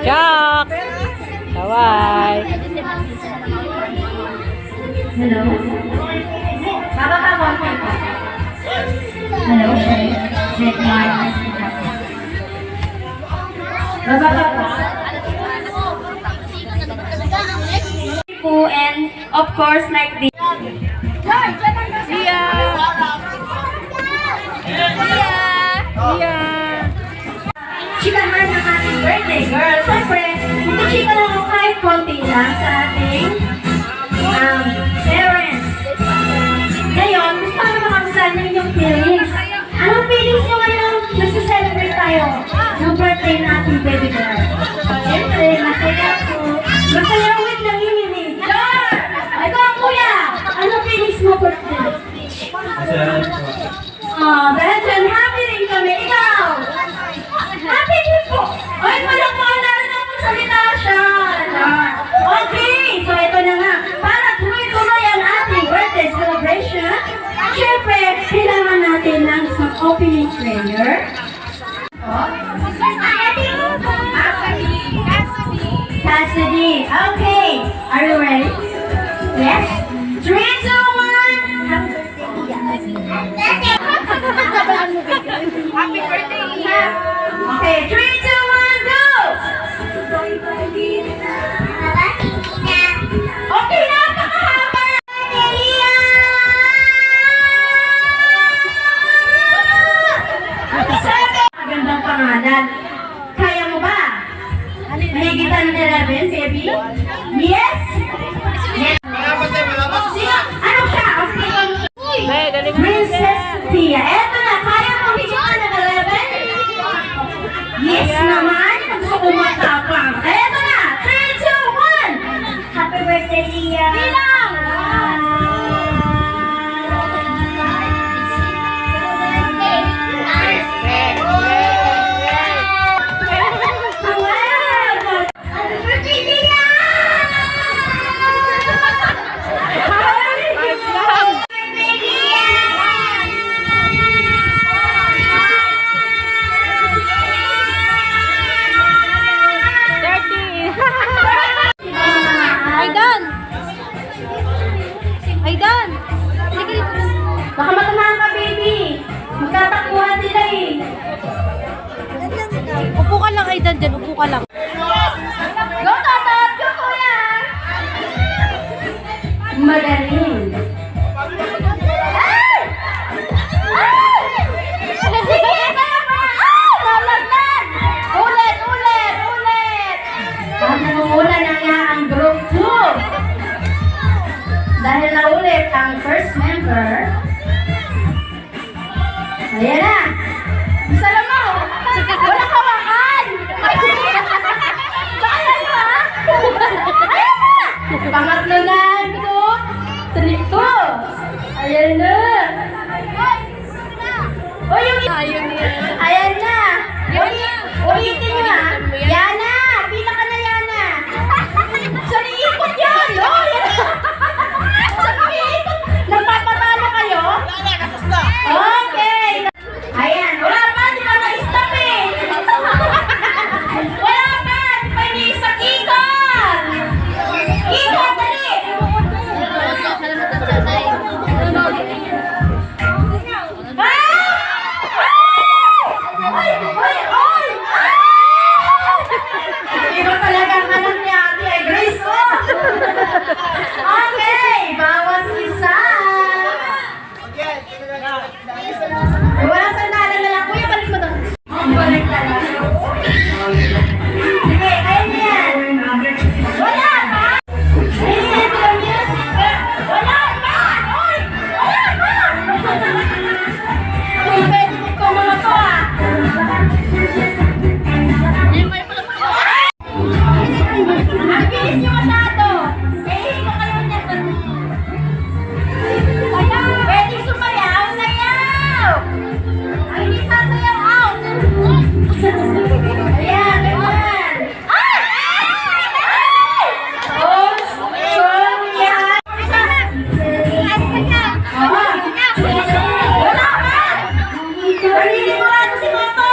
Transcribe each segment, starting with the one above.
Jack! Kawai! Hello? Baba ka mo. Hello, Shay. Check my Baba ka po. And of course, like this. Sia! Sia! Chikahan ng ating birthday girl. Siyempre, chika lang ako kahit konti lang sa ating parents. Ngayon, gusto ko naman makakasal ng inyong feelings. Anong feelings nyo ngayon? Nagsa-celebrate tayo ng birthday ng ating baby girl. Siyempre, masaya po. Masaya with nanginginig. Girl! Ito ang kuya! Anong feelings mo birthday? Dahil dyan, happy rin kami. Ikaw! Happy din po! Ay, walang maalala na po salita siya! Okay! So, ito na nga. Para tuloy-tuloy ang ating birthday celebration, syempre, kailangan natin ng some opening prayer. Cassidy. Okay. Are you ready? Yes? 3, 2, 1. Happy birthday, Iya. Okay, 3, 2, 1, go! Okay, napakahaba! Iya! Magandang pangalan. Kaya mo ba? Nahigitan ng 11, baby? Yes? Yes. Ano siya? Princess Tia. Eto na, kaya mo higitan ng 11? Yes naman. Gusto ko matapang. Eto na, 3, 2, 1. Happy birthday, Tia. Bilang! Baka matumahan ka, baby. Magtatakbuhan sila eh. Upo ka lang, Aidan, dyan. Upo ka lang. Go, Totot! Go, kuya! Magaling. Ay! Ay! Sige, tama! Ay! Nalaglag! Ulit, ulit, ulit! Nangunguna na nga ang group 2. Dahil naulit ang first member, ayan na! Isa lang mo! Walang hawakan! Kaya nyo ha? Ayan na! Pangatlo na! 2, 3, 2! Ayan na! O yung... Ayan na! Ulitin nyo ha! Yana! Pila ka na, Yana! Saan iikot yan? Oh! Saan iikot? Nagpapatalo kayo? Okay! Ayan! Wala pa! Di ba na-stop eh! Wala pa! Di ba ini-stop? Ikot! Ikot! Dali! Ay! Ay! Ay! Iba talaga ang anak ni Ate ay Grace, oh! Okay! Bawas isa! Wala sandalan na lang. Kuya, balik mo doon. Balik na lang. Sige, kaya niya yan. Wala pa! Listen to the music. Wala pa! Oy! Wala pa! Kung pwede mo ito mga to, ah. Ang bilis niyo masyado. Eh, baka naman yan. Pwede sumayaw, sayaw! Ay, hindi sasayaw out! Ayan, ganyan! Ay! Ay! Oh, yan! Wala pa! Narinig mo ano si Moto?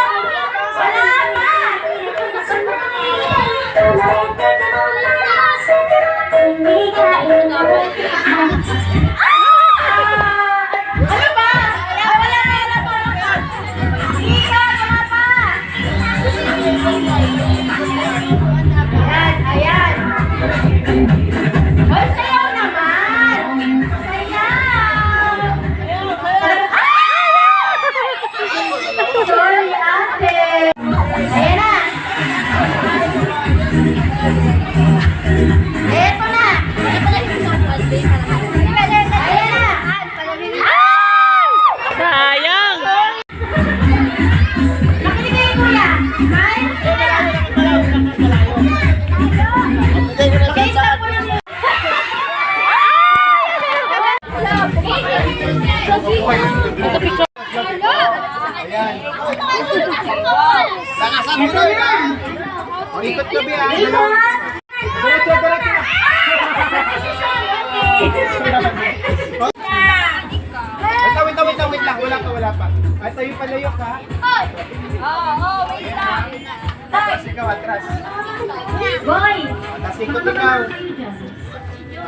Wala! sorry, ate. Ayan na. Eto na. Ayan na. Sayang! Nakinig kayo, kuya. Right? Pakita po yung... Ito picture. Lakasan mo na yan! Ikot ka ba yan? Diretso, diretso! Wait lang. Wala pa. Ay, tayo palayo ka. Tapos ikaw, atras. Boy! Tapos ikot ikaw.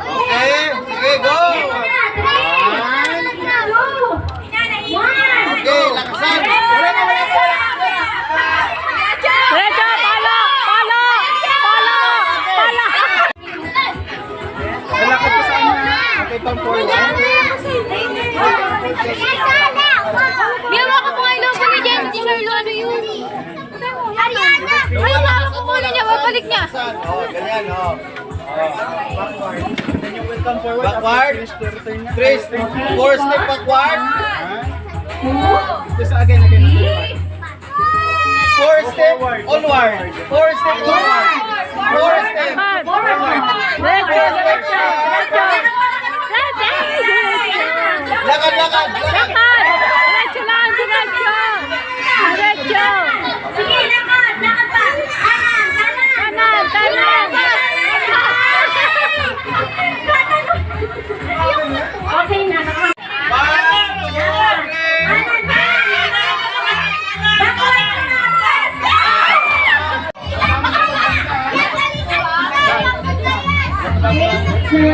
Okay, sige, go! Okay, lakasan! Wala pa! Diretso! Palo! Palo! Palo! Palo! Lalakad ka saan na? Okay, pang forward. Biyawa ko po kayo logo ni Jen. Di Marlo, ano yun? Ariana! Ay, nakakakuha niya. Babalik niya. Oh, ganyan, oh. Backward. Then you will come forward. Backward. 3 step. 4 step backward. Just again. 4 step onward. 4 step onward. 4 step forward. Diretso! Lakad. Diretso lang! Diretso! Diretso! Sige, lakad! Lakad pa! Kanan! Kanan! Okay na, lakad. 1, 2,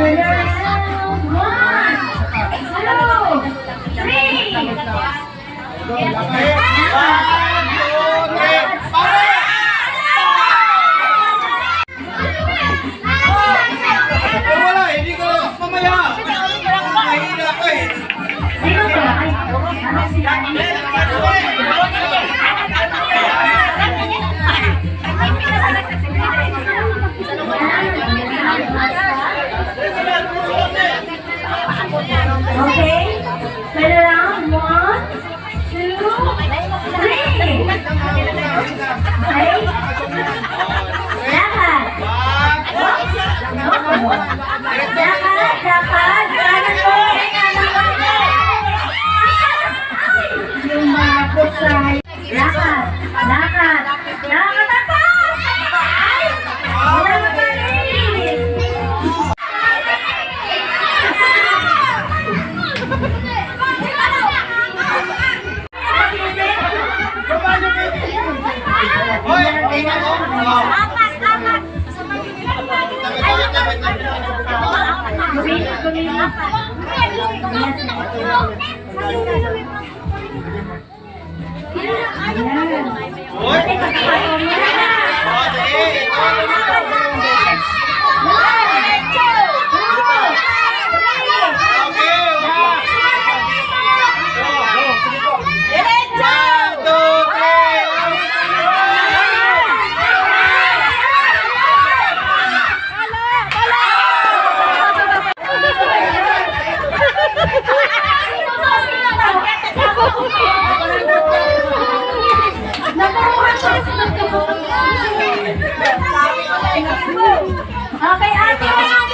3. Wala, hindi ko mamaya. Mahina ka eh. Okay, turn around. 1, 2, 3. Okay. Lakad. Lakad. Kanan po. Yung mga pusay. Lakad. Ako! Wala na pa rin. Hoy, tingnan mo. Hoy. Okay, ate.